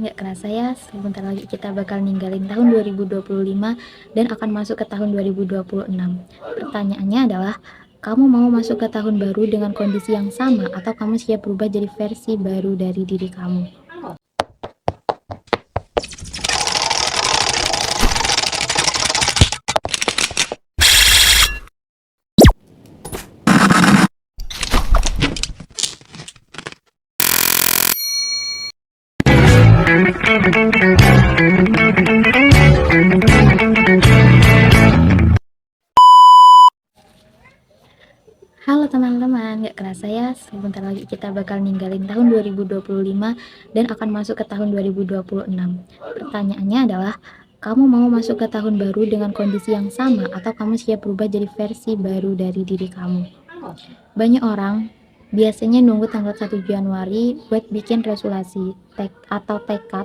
nggak kerasa ya, sebentar lagi kita bakal ninggalin tahun 2025 dan akan masuk ke tahun 2026. Pertanyaannya adalah, kamu mau masuk ke tahun baru dengan kondisi yang sama atau kamu siap berubah jadi versi baru dari diri kamu? Halo teman-teman, nggak kerasa ya, sebentar lagi kita bakal ninggalin tahun 2025 dan akan masuk ke tahun 2026. Pertanyaannya adalah, kamu mau masuk ke tahun baru dengan kondisi yang sama atau kamu siap berubah jadi versi baru dari diri kamu? Banyak orang biasanya nunggu tanggal 1 Januari buat bikin resolusi, tekad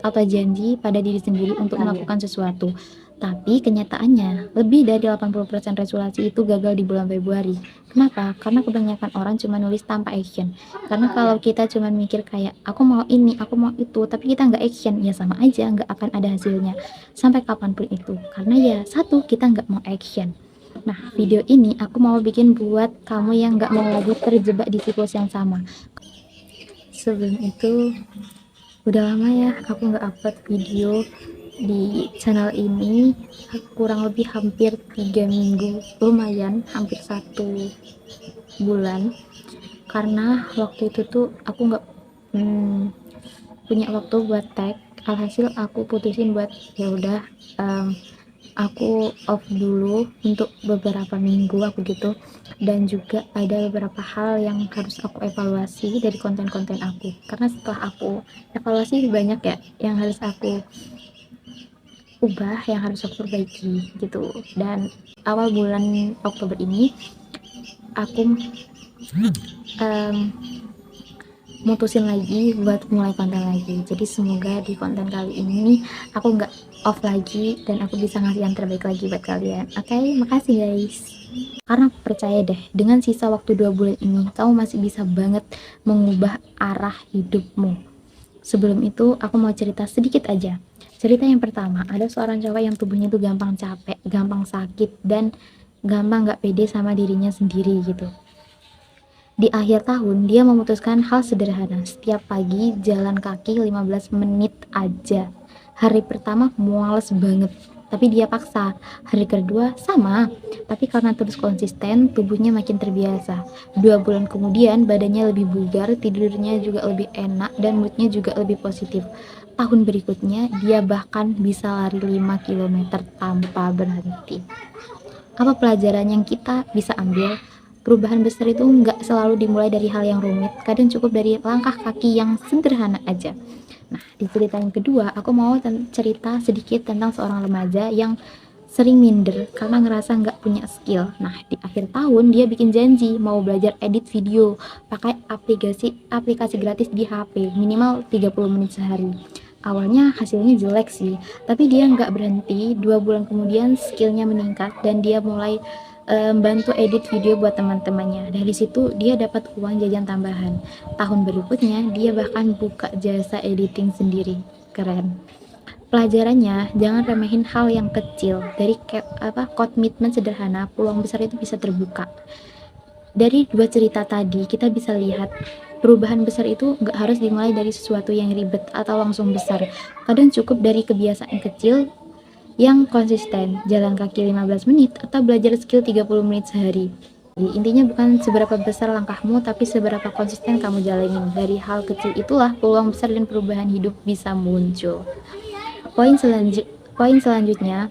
atau janji pada diri sendiri untuk melakukan sesuatu. Tapi kenyataannya, lebih dari 80% resolusi itu gagal di bulan Februari. Kenapa? Karena kebanyakan orang cuma nulis tanpa action. Karena kalau kita cuma mikir kayak, aku mau ini, aku mau itu, tapi kita nggak action, ya sama aja, nggak akan ada hasilnya. Sampai kapanpun itu. Karena ya, satu, kita nggak mau action. Nah, video ini aku mau bikin buat kamu yang nggak mau lagi terjebak di siklus yang sama. Sebelum itu, udah lama ya aku nggak upload video di channel ini, kurang lebih hampir 3 minggu, lumayan hampir 1 bulan, karena waktu itu tuh aku nggak punya waktu buat tag. Alhasil aku putusin buat ya udah, aku off dulu untuk beberapa minggu aku gitu, dan juga ada beberapa hal yang harus aku evaluasi dari konten-konten aku, karena setelah aku evaluasi banyak ya yang harus aku ubah, yang harus aku perbaiki gitu. Dan awal bulan Oktober ini aku mutusin lagi buat mulai konten lagi. Jadi semoga di konten kali ini aku nggak off lagi dan aku bisa ngasih yang terbaik lagi buat kalian. Oke, makasih guys. Karena percaya deh, dengan sisa waktu 2 bulan ini kamu masih bisa banget mengubah arah hidupmu. Sebelum itu aku mau cerita sedikit aja. Cerita yang pertama, ada seorang cowok yang tubuhnya tuh gampang capek, gampang sakit, dan gampang gak pede sama dirinya sendiri gitu. Di akhir tahun, dia memutuskan hal sederhana, setiap pagi jalan kaki 15 menit aja. Hari pertama males banget, tapi dia paksa. Hari kedua sama, tapi karena terus konsisten, tubuhnya makin terbiasa. 2 bulan kemudian, badannya lebih bugar, tidurnya juga lebih enak, dan moodnya juga lebih positif. Tahun berikutnya, dia bahkan bisa lari 5 km tanpa berhenti. Apa pelajaran yang kita bisa ambil? Perubahan besar itu nggak selalu dimulai dari hal yang rumit, kadang cukup dari langkah kaki yang sederhana aja. Nah, di cerita yang kedua, aku mau cerita sedikit tentang seorang remaja yang sering minder karena ngerasa nggak punya skill. Nah, di akhir tahun dia bikin janji mau belajar edit video pakai aplikasi gratis di HP, minimal 30 menit sehari. Awalnya hasilnya jelek sih, tapi dia nggak berhenti. 2 bulan kemudian skillnya meningkat dan dia mulai bantu edit video buat teman-temannya. Dari situ dia dapat uang jajan tambahan. Tahun berikutnya dia bahkan buka jasa editing sendiri. Keren. Pelajarannya, jangan remehin hal yang kecil. Dari komitmen sederhana, peluang besar itu bisa terbuka. Dari dua cerita tadi, kita bisa lihat perubahan besar itu nggak harus dimulai dari sesuatu yang ribet atau langsung besar. Kadang cukup dari kebiasaan kecil yang konsisten, jalan kaki 15 menit atau belajar skill 30 menit sehari. Jadi, intinya bukan seberapa besar langkahmu, tapi seberapa konsisten kamu jalanin. Dari hal kecil itulah peluang besar dan perubahan hidup bisa muncul. Poin selanjutnya,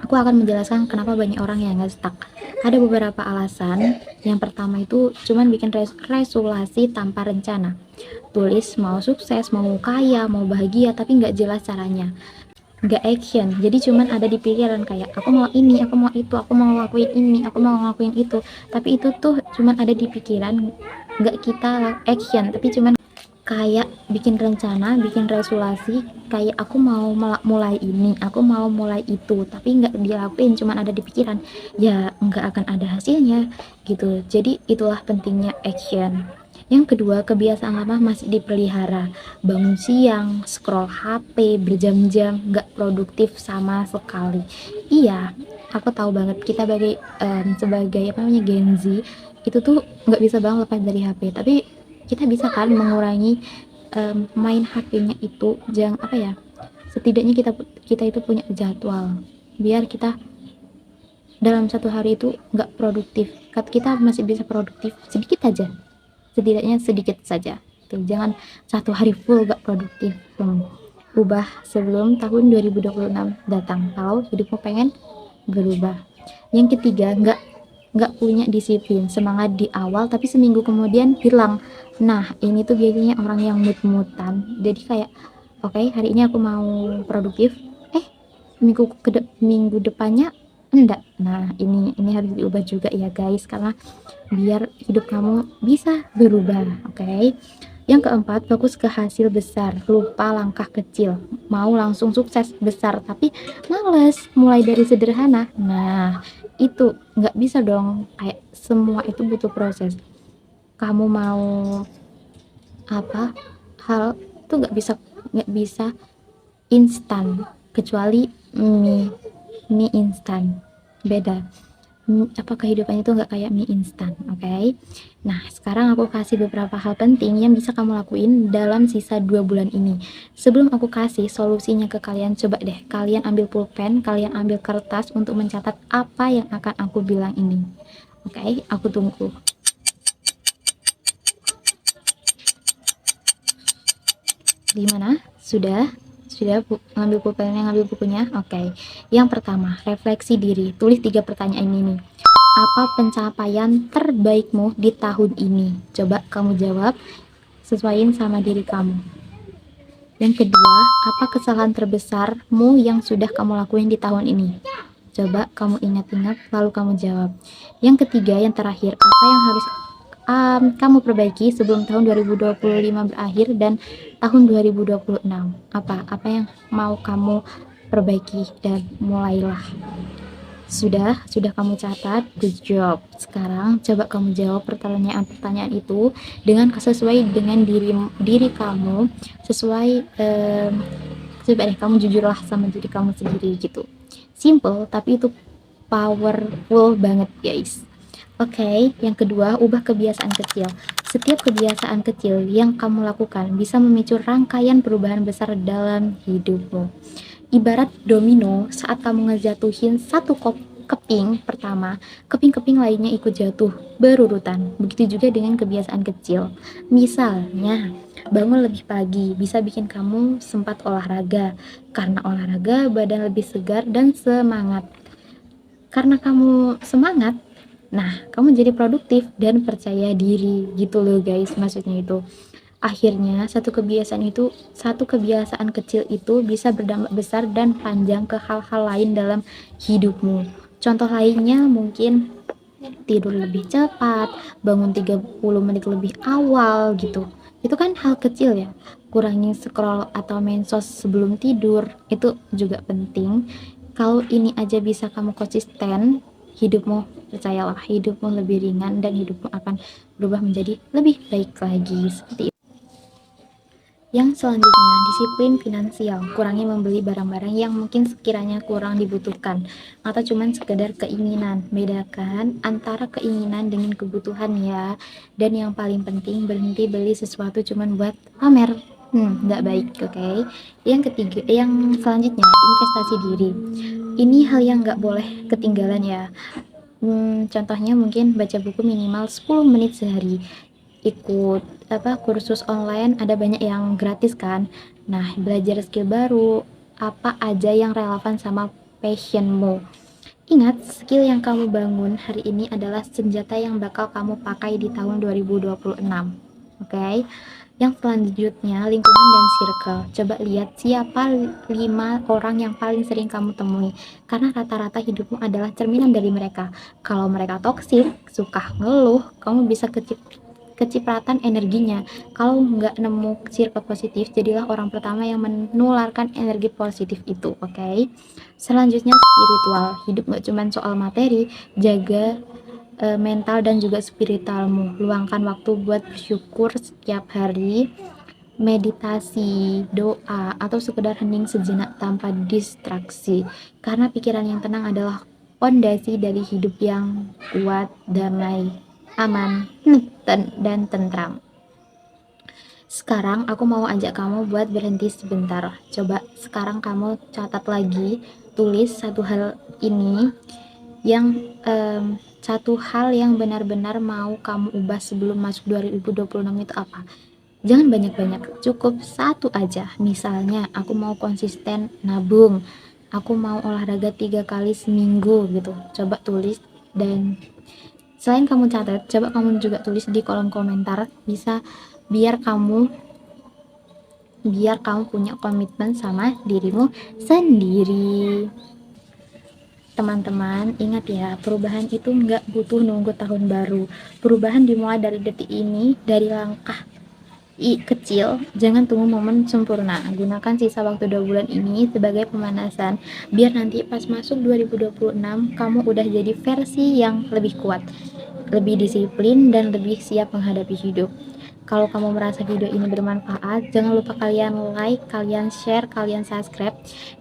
aku akan menjelaskan kenapa banyak orang yang nggak stuck. Ada beberapa alasan. Yang pertama itu cuman bikin resolusi tanpa rencana. Tulis mau sukses, mau kaya, mau bahagia, tapi nggak jelas caranya. Nggak action, jadi cuman ada di pikiran kayak aku mau ini, aku mau itu, aku mau ngelakuin ini, aku mau ngelakuin itu, tapi itu tuh cuman ada di pikiran, nggak kita action, tapi cuman kayak bikin rencana, bikin resolusi, kayak aku mau mulai ini, aku mau mulai itu, tapi nggak dilakuin, cuman ada di pikiran, ya nggak akan ada hasilnya gitu. Jadi itulah pentingnya action. Yang kedua, kebiasaan lama masih dipelihara. Bangun siang, scroll HP berjam-jam, nggak produktif sama sekali. Iya, aku tahu banget kita sebagai apa namanya Gen Z itu tuh nggak bisa banget lepas dari HP. Tapi kita bisa kan mengurangi main HP-nya itu, jangan apa ya? Setidaknya kita itu punya jadwal biar kita dalam satu hari itu nggak produktif. Kita masih bisa produktif sedikit aja, setidaknya sedikit saja tuh, jangan satu hari full gak produktif. Ubah sebelum tahun 2026 datang kalau hidupmu pengen berubah. Yang ketiga, nggak punya disiplin, semangat di awal tapi seminggu kemudian hilang. Nah, ini tuh biasanya orang yang mut-mutan, jadi kayak oke, hari ini aku mau produktif, eh minggu depannya enggak. Nah, ini harus diubah juga ya guys, karena biar hidup kamu bisa berubah. Oke. Yang keempat, fokus ke hasil besar, lupa langkah kecil. Mau langsung sukses besar tapi males mulai dari sederhana. Nah, itu nggak bisa dong, kayak semua itu butuh proses. Kamu mau apa hal itu nggak bisa instan, kecuali mie instan beda. Apa kehidupan itu nggak kayak mie instan, oke? Nah, sekarang aku kasih beberapa hal penting yang bisa kamu lakuin dalam sisa 2 bulan ini. Sebelum aku kasih solusinya ke kalian, coba deh kalian ambil pulpen, kalian ambil kertas untuk mencatat apa yang akan aku bilang ini. Oke, aku tunggu. Gimana? Sudah? Sudah ngambil pulpennya, ngambil bukunya? Oke. Yang pertama, refleksi diri. Tulis 3 pertanyaan ini. Apa pencapaian terbaikmu di tahun ini? Coba kamu jawab, sesuaiin sama diri kamu. Yang kedua, apa kesalahan terbesarmu yang sudah kamu lakuin di tahun ini? Coba kamu ingat-ingat, lalu kamu jawab. Yang ketiga, yang terakhir, apa yang harus kamu perbaiki sebelum tahun 2025 berakhir dan tahun 2026? Apa yang mau kamu perbaiki, dan mulailah. Sudah kamu catat, good job. Sekarang coba kamu jawab pertanyaan-pertanyaan itu dengan sesuai dengan diri kamu, sesuai coba deh kamu jujurlah sama diri kamu sendiri gitu. Simple tapi itu powerful banget guys. Oke, yang kedua, ubah kebiasaan kecil. Setiap kebiasaan kecil yang kamu lakukan bisa memicu rangkaian perubahan besar dalam hidupmu. Ibarat domino, saat kamu ngejatuhin satu keping pertama, keping-keping lainnya ikut jatuh berurutan. Begitu juga dengan kebiasaan kecil. Misalnya, bangun lebih pagi bisa bikin kamu sempat olahraga. Karena olahraga, badan lebih segar dan semangat. Karena kamu semangat, nah kamu jadi produktif dan percaya diri gitu loh guys, maksudnya itu. Akhirnya satu kebiasaan kecil itu bisa berdampak besar dan panjang ke hal-hal lain dalam hidupmu. Contoh lainnya mungkin tidur lebih cepat, bangun 30 menit lebih awal gitu. Itu kan hal kecil ya. Kurangi scroll atau mensos sebelum tidur, itu juga penting. Kalau ini aja bisa kamu konsisten, hidupmu, percayalah, hidupmu lebih ringan dan hidupmu akan berubah menjadi lebih baik lagi. Seperti itu. Yang selanjutnya, disiplin finansial. Kurangi membeli barang-barang yang mungkin sekiranya kurang dibutuhkan atau cuman sekedar keinginan. Bedakan antara keinginan dengan kebutuhan ya. Dan yang paling penting, berhenti beli sesuatu cuman buat pamer. Nggak baik, oke? Yang ketiga, yang selanjutnya, investasi diri. Ini hal yang nggak boleh ketinggalan ya. Contohnya mungkin baca buku minimal 10 menit sehari, ikut kursus online, ada banyak yang gratis kan. Nah, belajar skill baru, apa aja yang relevan sama passionmu. Ingat, skill yang kamu bangun hari ini adalah senjata yang bakal kamu pakai di tahun 2026. Oke? Yang selanjutnya, lingkungan dan circle. Coba lihat siapa 5 orang yang paling sering kamu temui, karena rata-rata hidupmu adalah cerminan dari mereka. Kalau mereka toksik, suka ngeluh, kamu bisa kecipratan energinya. Kalau nggak nemu circle positif, jadilah orang pertama yang menularkan energi positif itu. Oke? Selanjutnya, spiritual. Hidup nggak cuma soal materi, jaga mental dan juga spiritualmu. Luangkan waktu buat bersyukur setiap hari, meditasi, doa, atau sekedar hening sejenak tanpa distraksi. Karena pikiran yang tenang adalah fondasi dari hidup yang kuat, damai, aman, dan tentram. Sekarang aku mau ajak kamu buat berhenti sebentar. Coba sekarang kamu catat lagi, tulis satu hal yang benar-benar mau kamu ubah sebelum masuk 2026 itu apa. Jangan banyak-banyak, cukup satu aja. Misalnya aku mau konsisten nabung, aku mau olahraga 3 kali seminggu gitu. Coba tulis, dan selain kamu catat, coba kamu juga tulis di kolom komentar. Bisa biar kamu punya komitmen sama dirimu sendiri. Teman-teman, ingat ya, perubahan itu nggak butuh nunggu tahun baru. Perubahan dimulai dari detik ini, dari langkah kecil. Jangan tunggu momen sempurna. Gunakan sisa waktu 2 bulan ini sebagai pemanasan, biar nanti pas masuk 2026 kamu udah jadi versi yang lebih kuat, lebih disiplin, dan lebih siap menghadapi hidup. Kalau kamu merasa video ini bermanfaat, jangan lupa kalian like, kalian share, kalian subscribe,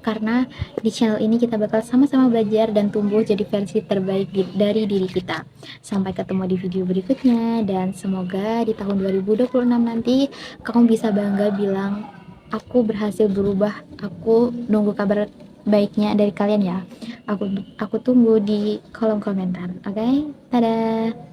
karena di channel ini kita bakal sama-sama belajar dan tumbuh jadi versi terbaik dari diri kita. Sampai ketemu di video berikutnya, dan semoga di tahun 2026 nanti kamu bisa bangga bilang, aku berhasil berubah. Aku nunggu kabar baiknya dari kalian ya. Aku tunggu di kolom komentar. Oke? Dadah.